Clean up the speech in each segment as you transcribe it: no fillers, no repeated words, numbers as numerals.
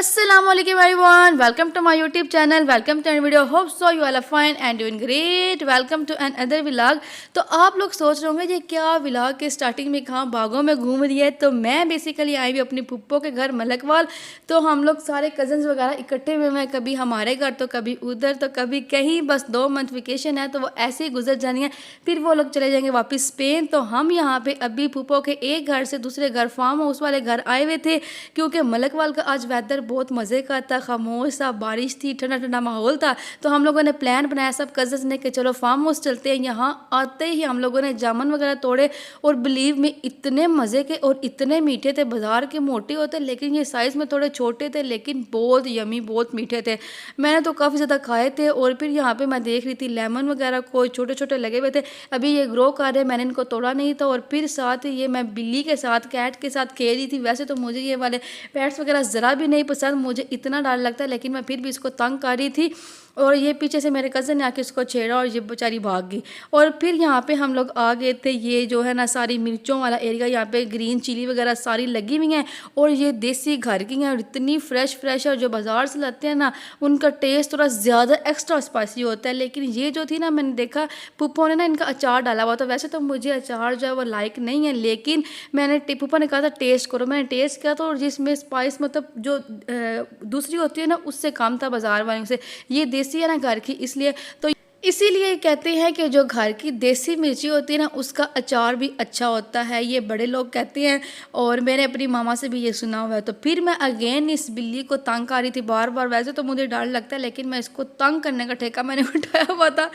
Assalamualaikum everyone, welcome to my YouTube channel, welcome to another video. Hope so you all are fine and doing great. Welcome to another vlog. तो आप लोग सोच रहे होंगे ये क्या vlog के स्टार्टिंग में कहाँ बागों में घूम रही है। तो मैं बेसिकली आई हुई अपनी पुप्पो के घर मलकवाल। तो हम लोग सारे कज़न्स वगैरह इकट्ठे हुए हैं, कभी हमारे घर तो कभी उधर तो कभी कहीं। बस 2 मंथ वेकेशन है तो वो ऐसे ही गुजर जानी है, फिर वो लोग चले जाएंगे वापस स्पेन। तो हम यहाँ पे अभी पुप्पो के एक घर से दूसरे घर फार्म हाउस वाले घर आए हुए थे, क्योंकि मलकवाल का आज वेदर बहुत मज़े का था, खामोश सा, बारिश थी, ठंडा ठंडा माहौल था। तो हम लोगों ने प्लान बनाया सब कज़न्स ने कि चलो फार्म हाउस चलते हैं। यहाँ आते ही हम लोगों ने जामुन वगैरह तोड़े और बिलीव में इतने मज़े के और इतने मीठे थे। बाज़ार के मोटे होते लेकिन ये साइज़ में थोड़े छोटे थे, लेकिन बहुत यमी, बहुत मीठे थे। मैंने तो काफ़ी ज़्यादा खाए थे। और फिर यहाँ पे मैं देख रही थी लेमन वगैरह कोई छोटे छोटे लगे हुए थे, अभी ये ग्रो कर रहे, मैंने इनको तोड़ा नहीं था। और फिर साथ ये मैं बिल्ली के साथ, कैट के साथ खेल रही थी। वैसे तो मुझे ये वाले पेट्स वगैरह ज़रा भी नहीं पसंद, मुझे इतना डर लगता है, लेकिन मैं फिर भी इसको तंग कर रही थी। और ये पीछे से मेरे कज़न ने आके इसको छेड़ा और ये बेचारी भाग गई। और फिर यहाँ पे हम लोग आ गए थे, ये जो है ना सारी मिर्चों वाला एरिया, यहाँ पे ग्रीन चिली वगैरह सारी लगी हुई हैं और ये देसी घर की हैं और इतनी फ्रेश फ्रेश। और जो बाज़ार से लाते हैं ना उनका टेस्ट थोड़ा ज़्यादा एक्स्ट्रा स्पाइसी होता है। लेकिन ये जो थी ना, मैंने देखा पुप्पो ने ना इनका अचार डाला हुआ था। वैसे तो मुझे अचार जो है वो लाइक नहीं है, लेकिन मैंने पुप्पो ने कहा था टेस्ट करो, मैंने टेस्ट किया था और जिसमें स्पाइस मतलब जो दूसरी होती है ना उससे कम था बाज़ार वालों से। ये देसी है ना घर की, इसलिए तो इसीलिए कहते हैं कि जो घर की देसी मिर्ची होती है ना उसका अचार भी अच्छा होता है, ये बड़े लोग कहते हैं। और मैंने अपनी मामा से भी ये सुना हुआ है। तो फिर मैं अगेन इस बिल्ली को तंग कर रही थी बार बार। वैसे तो मुझे डर लगता है, लेकिन मैं इसको तंग करने का ठेका मैंने उठाया हुआ था।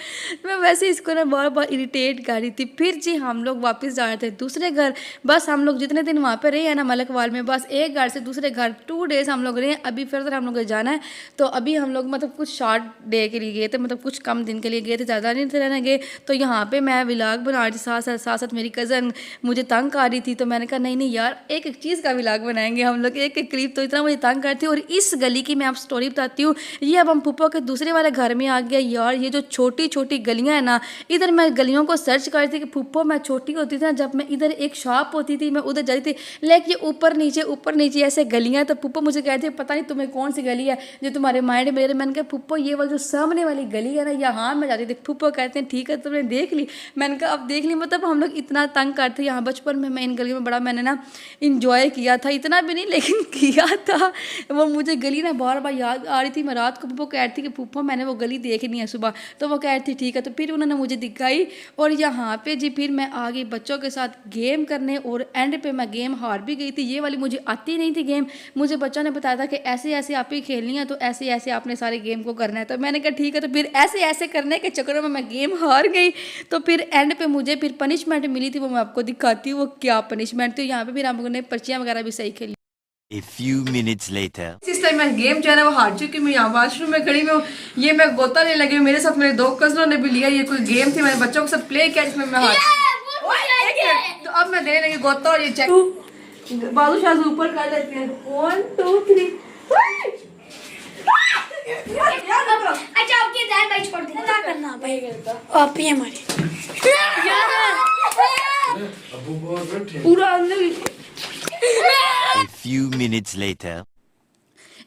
मैं वैसे इसको ना बार बार इरिटेट कर रही थी। फिर जी हम लोग वापस जा रहे थे दूसरे घर। बस हम लोग जितने दिन वहाँ पर रहे हैं ना मलकवाल में, बस एक घर से दूसरे घर 2 डेज़ हम लोग रहे हैं। अभी फिर हम लोग जाना है। तो अभी हम लोग मतलब कुछ शॉर्ट डे के लिए गए थे, मतलब कुछ कम दिन के लिए गए थे, ज़्यादा नहीं थे रहने गए। तो यहाँ पे मैं व्लॉग बना रही थी, साथ साथ मेरी कज़न मुझे तंग कर रही थी। तो मैंने कहा नहीं नहीं यार, एक एक चीज़ का व्लॉग बनाएंगे हम लोग, एक एक क्लिप। तो इतना मुझे तंग कर रही थी। और इस गली की मैं आप स्टोरी बताती हूँ। ये अब हम पुप्पो के दूसरे वाले घर में आ गया। यार ये जो छोटी छोटी गलियाँ हैं ना, इधर मैं गलियों को सर्च कर रही थी कि पुप्पो मैं छोटी होती थी ना, जब मैं इधर एक शॉप होती थी मैं उधर जाती थी, लेकिन ये ऊपर नीचे ऐसे गलियाँ। तो पुप्पो मुझे कहती है पता नहीं तुम्हें कौन सी गली है जो तुम्हारे माइंड में। मैंने कहा पुप्पो ये वाली जो सामने वाली गली है ना, यहाँ मैं जाती थी। पुप्पो कहते हैं ठीक है तुमने देख ली। मैंने कहा अब देख ली, मतलब हम लोग इतना तंग करते यहाँ बचपन में। मैं इन गलियों में बड़ा मैंने ना इंजॉय किया था, इतना भी नहीं लेकिन किया था। वो मुझे गली ना बार बार याद आ रही थी। मैं रात को पुप्पो कह रही थी कि पुप्पो मैंने वो गली देखनी है सुबह। तो वो कह रही थी ठीक है। तो फिर उन्होंने मुझे दिखाई और यहाँ पे जी फिर मैं आ गई बच्चों के साथ गेम करने। और एंड पे मैं गेम हार भी गई थी। ये वाली मुझे आती नहीं थी गेम, मुझे बच्चों ने बताया था कि ऐसे ऐसे आप ही खेलनी है, तो ऐसे ऐसे आपने सारे गेम को करना है। तो मैंने कहा ठीक है। तो फिर ऐसे ऐसे करने के चक्कर में मैं गेम हार गई। तो फिर एंड पे मुझे फिर पनिशमेंट मिली थी, वो मैं आपको दिखाती हूँ वो क्या पनिशमेंट थी। यहाँ पे फिर हम लोगों ने पर्चियाँ वगैरह भी सही खेली। A few minutes later. इस टाइम मैं गेम जो है ना वो हार चुकी। मैं यहाँ वॉशरूम में खड़ी हूँ, ये मैं गोता नहीं लगी। मेरे साथ मेरे 2 कज़नों ने भी लिया। ये कोई गेम थी, मैंने बच्चों के साथ प्ले किया जिसमें मैं हार। तो अब मैं दे लगी गोता और ये चेक बालू शाह ऊपर कर लेते हैं। 1 2 3 अच्छा ओके ध्यान भाई छोड़ दे ना करना भाई आप ही हमारे पूरा A few minutes later.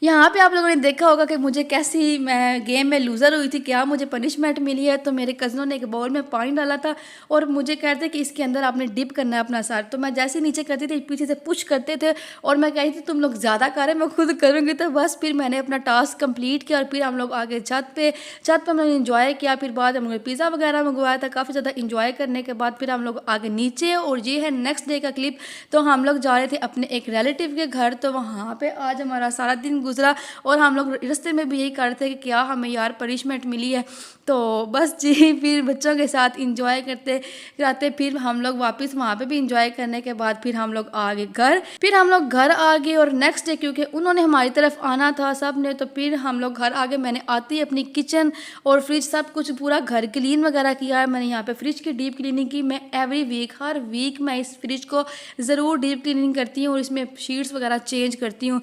यहाँ पे आप लोगों ने देखा होगा कि मुझे कैसी मैं गेम में लूज़र हुई थी, क्या मुझे पनिशमेंट मिली है। तो मेरे कज़नों ने एक बाउल में पानी डाला था और मुझे कहते थे कि इसके अंदर आपने डिप करना है अपना सर। तो मैं जैसे नीचे करती थी पीछे से पुश करते थे और मैं कहती थी तुम लोग ज़्यादा कर रहे हैं, मैं खुद करूँगी। तो बस फिर मैंने अपना टास्क कंप्लीट किया और फिर हम लोग आगे छत पे हमने इंजॉय किया। फिर बाद हम लोग पिज़्ज़ा वगैरह मंगवाया था। काफ़ी ज़्यादा इंजॉय करने के बाद फिर हम लोग आगे नीचे। और ये है नेक्स्ट डे का क्लिप। तो हम लोग जा रहे थे अपने एक रिलेटिव के घर। तो वहाँ पर आज हमारा सारा दिन गुजरा और हम लोग रास्ते में भी यही कर रहे थे कि क्या हमें यार पनिशमेंट मिली है। तो बस जी फिर बच्चों के साथ इंजॉय करते रहते। फिर हम लोग वापस वहाँ पे भी इंजॉय करने के बाद फिर हम लोग आ गए घर। फिर हम लोग घर आ गए और नेक्स्ट डे क्योंकि उन्होंने हमारी तरफ आना था सब ने, तो फिर हम लोग घर आ गए। मैंने आती ही अपनी किचन और फ्रिज सब कुछ पूरा घर क्लीन वगैरह किया है। मैंने यहाँ पे फ्रिज की डीप क्लीनिंग की। मैं एवरी वीक हर वीक मैं इस फ्रिज को ज़रूर डीप क्लीनिंग करती हूँ और इसमें शीट्स वगैरह चेंज करती हूँ।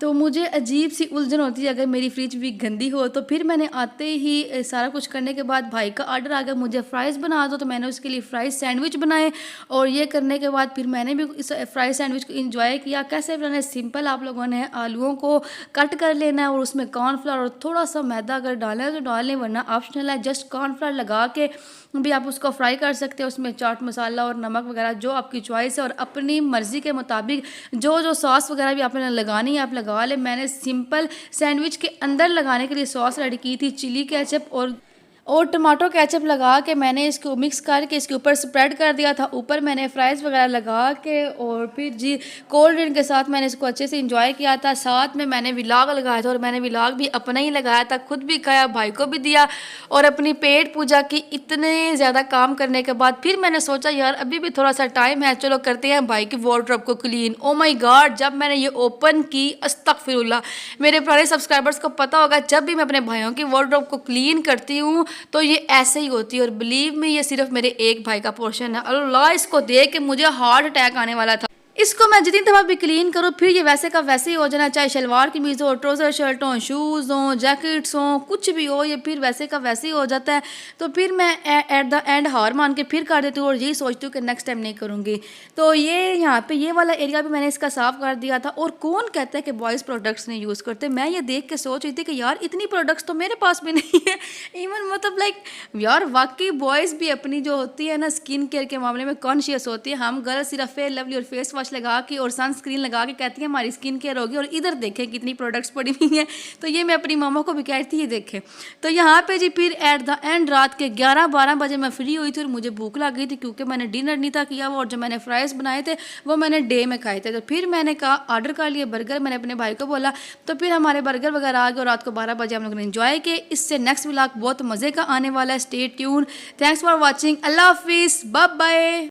तो मुझे अजीब सी उलझन होती है अगर मेरी फ्रिज भी गंदी हो। तो फिर मैंने आते ही सारा कुछ करने के बाद भाई का ऑर्डर आ गया, मुझे फ़्राइज़ बना दो, तो मैंने उसके लिए फ़्राइज़ सैंडविच बनाए। और ये करने के बाद फिर मैंने भी इस फ्राइज़ सैंडविच को इंजॉय किया। कैसे बनाना, सिंपल, आप लोगों ने आलूओं को कट कर लेना है और उसमें कॉर्नफ्लावर और थोड़ा सा मैदा अगर डालना है तो डाल लें, वरना ऑप्शनल है। जस्ट कॉर्नफ्लावर लगा के भी आप उसको फ्राई कर सकते हैं। उसमें चाट मसाला और नमक वगैरह जो आपकी चॉइस है और अपनी मर्ज़ी के मुताबिक जो जो सॉस वगैरह भी आपने लगानी है आप लगा लें। मैंने सिंपल सैंडविच के अंदर लगाने के लिए सॉस रेडी की थी, चिली केचप और टमाटो केचप लगा के मैंने इसको मिक्स करके इसके ऊपर स्प्रेड कर दिया था। ऊपर मैंने फ्राइज़ वगैरह लगा के और फिर जी कोल्ड ड्रिंक के साथ मैंने इसको अच्छे से इंजॉय किया था। साथ में मैंने व्लॉग लगाया था और मैंने व्लॉग भी अपना ही लगाया था, खुद भी खाया, भाई को भी दिया और अपनी पेट पूजा की। इतने ज़्यादा काम करने के बाद फिर मैंने सोचा यार अभी भी थोड़ा सा टाइम है, चलो करते हैं भाई की वार्डरोब को क्लीन। ओ माय गॉड, जब मैंने ये ओपन की, अस्तगफिरुल्लाह, मेरे पुराने सब्सक्राइबर्स को पता होगा जब भी मैं अपने भाइयों की वार्डरोब को क्लीन करती हूँ तो ये ऐसे ही होती है। और बिलीव में ये सिर्फ मेरे एक भाई का पोर्शन है। अल्लाह, इसको देख के मुझे हार्ट अटैक आने वाला था। इसको मैं जितनी दफ़ा भी क्लीन करूँ फिर ये वैसे का वैसे ही हो जाना, चाहे शलवार कमीज़ हो, ट्राउज़र शर्ट हो, शूज़ हों, जैकेट्स हों, कुछ भी हो, ये फिर वैसे का वैसे ही हो जाता है। तो फिर मैं एट द एंड हार मान के फिर कर देती हूँ और यही सोचती हूँ कि नेक्स्ट टाइम नहीं करूँगी। तो ये यहाँ पे ये वाला एरिया भी मैंने इसका साफ़ कर दिया था। और कौन कहता है कि बॉयज़ प्रोडक्ट्स नहीं यूज़ करते, मैं ये देख के सोच रही थी कि यार इतनी प्रोडक्ट्स तो मेरे पास भी नहीं है। इवन मतलब लाइक यार वाकई बॉयज़ भी अपनी जो होती है ना स्किन केयर के मामले में कॉन्शियस होती है। हम गर्ल्स सिर्फ फेयर लवली और फेस वॉश लगा के और सनस्क्रीन लगा के कहती है हमारी स्किन केयर होगी, और इधर देखें कितनी प्रोडक्ट्स पड़ी हुई हैं। तो ये मैं अपनी मामा को भी कहती थी, ये देखें। तो यहाँ पे जी फिर एट द एंड रात के 11-12 बजे मैं फ्री हुई थी और मुझे भूख लग गई थी क्योंकि मैंने डिनर नहीं था किया हुआ और जो मैंने फ्राइज़ बनाए थे वो मैंने डे में खाए थे। तो फिर मैंने कहा ऑर्डर कर लिए बर्गर, मैंने अपने भाई को बोला, तो फिर हमारे बर्गर वगैरह आ गए और रात को 12 बजे हम लोगों ने इन्जॉय किए। इससे नेक्स्ट व्लॉग बहुत मज़े का आने वाला है, stay tune. Thanks for watching, अल्लाह हाफिज़, बाय बाय।